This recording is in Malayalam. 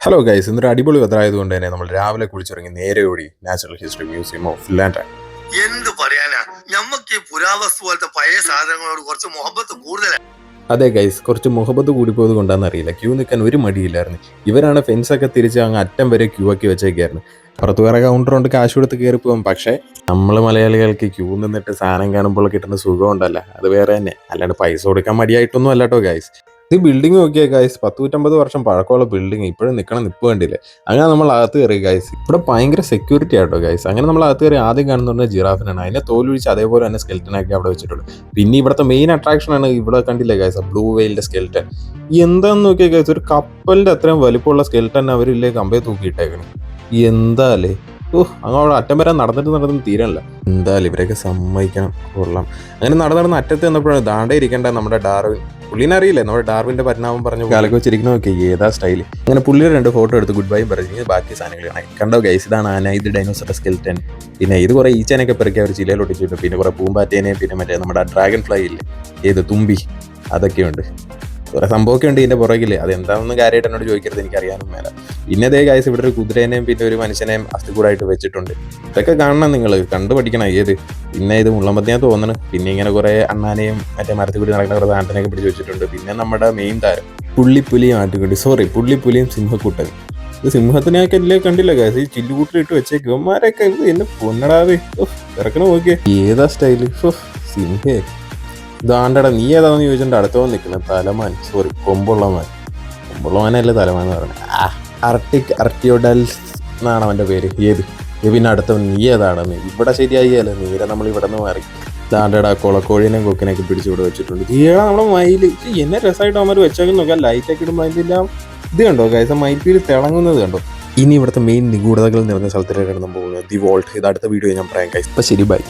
ഹലോ ഗൈസ്, ഇന്നൊരു അടിപൊളി വെതറായതുകൊണ്ട് തന്നെ നമ്മൾ രാവിലെ കുളിച്ചിറങ്ങി നേരെ ഓടി natural history museum of Finland. എന്ത് പറയാനാ, ഞമ്മക്ക് ഈ പുരാവസ്തു പോലത്തെ പഴയ സാധനങ്ങളോട് കുറച്ച് മുഹബത്ത് കൂടുതലാണ്. അതെ ഗൈസ്, കുറച്ച് മുഹബത്ത് കൂടിപ്പോയത് കൊണ്ടാണെന്ന് അറിയില്ല, ക്യൂ നിൽക്കാൻ ഒരു മടിയില്ലായിരുന്നു. ഇവരാണ് ഫെൻസൊക്കെ തിരിച്ച് അങ്ങ് അറ്റം വരെ ക്യൂ ആക്കി വെച്ചേക്കായിരുന്നു. പുറത്ത് വേറെ കൗണ്ടർ കൊണ്ട് കാശ് കൊടുത്ത് കയറി പോകും. പക്ഷേ നമ്മൾ മലയാളികൾക്ക് ക്യൂ നിന്നിട്ട് സാധനം കാണുമ്പോൾ കിട്ടുന്ന സുഖം ഉണ്ടല്ല, അത് വേറെ തന്നെ. അല്ലാണ്ട് പൈസ കൊടുക്കാൻ മടിയായിട്ടൊന്നും അല്ല കേട്ടോ ഗൈസ്. ഇത് ബിൽഡിംഗ് നോക്കിയാൽ ഗൈസ് 150 വർഷം പഴക്കമുള്ള ബിൽഡിംഗ് ഇപ്പോഴും നിൽക്കണം, നിപ്പ് കണ്ടില്ലേ. അങ്ങനെ നമ്മൾ അകത്ത് കയറി ഗൈസ്. ഇവിടെ ഭയങ്കര സെക്യൂരിറ്റി ആട്ടോ ഗൈസ്. അങ്ങനെ നമ്മൾ അകത്ത് കയറി ആദ്യം കാണുന്നത് ജിറാഫിനാണ്. അതിനെ തോലുഴിച്ച് അതേപോലെ തന്നെ സ്കെൽറ്റനാക്കി അവിടെ വെച്ചിട്ടുണ്ട്. പിന്നെ ഇവിടുത്തെ മെയിൻ അട്രാക്ഷനാണ് ഇവിടെ കണ്ടില്ലേ ഗൈസ്, ബ്ലൂ വെയിലിന്റെ സ്കെൽറ്റൻ. എന്താന്ന് നോക്കിയാൽ ഗൈസ്, ഒരു കപ്പലിന്റെ അത്രയും വലിപ്പമുള്ള സ്കെൽറ്റൻ അവരില്ലേ കമ്പയെ തൂക്കിയിട്ടേക്കണം. എന്താ അല്ലേ, അങ്ങ് അവിടെ അറ്റം വരെ നടന്നിട്ട് തീരല്ല. എന്തായാലും ഇവരൊക്കെ സമ്മതിക്കണം, കൊള്ളാം. അങ്ങനെ നടന്ന് അറ്റത്ത് വന്നപ്പോഴാണ് ദാണ്ടേ ഇരിക്കേണ്ട നമ്മുടെ ഡാർവിൻ. പുള്ളിനെ അറിയില്ലേ, നമ്മുടെ ഡാർവിന്റെ പരിണാമം പറഞ്ഞു കാലൊക്കെ വെച്ചിരിക്കുന്ന നോക്കി ഏതാ സ്റ്റൈല്. അങ്ങനെ പുള്ളിയുടെ 2 ഫോട്ടോ എടുത്ത് ഗുഡ് ബൈയും പറഞ്ഞു ബാക്കി സാധനങ്ങൾ കാണാൻ. കണ്ടോ ഗൈസ്, ഇതാണ് ആന, ഇത് ഡൈനോസർ സ്കെൽറ്റൻ. പിന്നെ ഇത് കുറെ ഈച്ചേനൊക്കെ പെറുക്കി അവർ ചിലയിലൊട്ടിച്ചിട്ടുണ്ട്. പിന്നെ കുറെ പൂമ്പാറ്റേനെയും പിന്നെ മറ്റേ നമ്മുടെ ഡ്രാഗൺ ഫ്ലൈ ഇല്ലേ, ഏത് തുമ്പി, അതൊക്കെയുണ്ട്. കുറെ സംഭവമൊക്കെ ഉണ്ട് ഇതിന്റെ പുറകില്. അതെന്താണെന്ന് കാര്യമായിട്ട് എന്നോട് ചോദിക്കരുത്, എനിക്കറിയാനും മേല. പിന്നെ അതേ ഗൈസ്, ഇവിടെ ഒരു കുതിരേനെയും പിന്നെ ഒരു മനുഷ്യനെയും അസ്ഥികൂടായിട്ട് വെച്ചിട്ടുണ്ട്. ഇതൊക്കെ കാണണം, നിങ്ങൾ കണ്ടു പഠിക്കണം. ഏത് പിന്നെ ഇത് മുള്ളമ്പത്തിയാ തോന്നണ്. പിന്നെ ഇങ്ങനെ കുറെ അണ്ണാനെയും മറ്റേ മരത്തിൽ കൂടി നടക്കുന്ന കുറെ സാധനത്തിനൊക്കെ പിടിച്ച് വെച്ചിട്ടുണ്ട്. പിന്നെ നമ്മുടെ മെയിൻ താരം പുള്ളിപ്പുലിയും ആട്ടിക്കുട്ടി, പുള്ളിപ്പുലിയും സിംഹക്കൂട്ടൻ. ഇത് സിംഹത്തിനെയൊക്കെ അല്ലേ കണ്ടില്ല ഗൈസ്, ഈ ചില്ലുകൂട്ടിലിട്ട് വെച്ചേക്ക്. ഇവന്മാരൊക്കെ ഇത് എന്നെ പൊന്നടാവേ, ഇറക്കണ നോക്കിയേ ഏതാ സ്റ്റൈല്. സിംഹേ ഇതാണ്ടടാ, നീ ഏതാണെന്ന് ചോദിച്ചിട്ടുണ്ട് അടുത്തോ നിൽക്കുന്നത് തലമാൻ, കൊമ്പുള്ളമാനല്ലേ തലമാൻ എന്ന് പറഞ്ഞത്. അർട്ടിയോഡൽസ് എന്നാണ് അവൻ്റെ പേര്. പിന്നെ അടുത്തവൻ നീ ഏതാണെന്ന്. ഇവിടെ ശരിയായില്ലേ, നീരെ നമ്മൾ ഇവിടെ നിന്ന് മാറി. ദാണ്ടടാ കൊളക്കോഴീനെയും കൊക്കിനെയൊക്കെ പിടിച്ച് ഇവിടെ വെച്ചിട്ടുണ്ട്. തീരാ നമ്മുടെ മയില് എന്നെ രസമായിട്ട് അവന്മാർ വെച്ചേക്കും നോക്കാം. ലൈറ്റൊക്കെ ഇടുമ്പോൾ അതിൻ്റെ ഇത് കണ്ടോ ഗൈസ്, മയിൽപ്പീൽ തിളങ്ങുന്നത് കണ്ടോ. ഇനി ഇവിടുത്തെ മെയിൻ നിഗൂഢതകൾ നിറഞ്ഞ സ്ഥലത്തിലേക്കാണ് നമ്മൾ പോകുന്നത്, ദി വോൾട്ട്. ഇത് അടുത്ത വീഡിയോ ഞാൻ പറയാം ഗൈസ്. അപ്പം ശരി, ബൈ.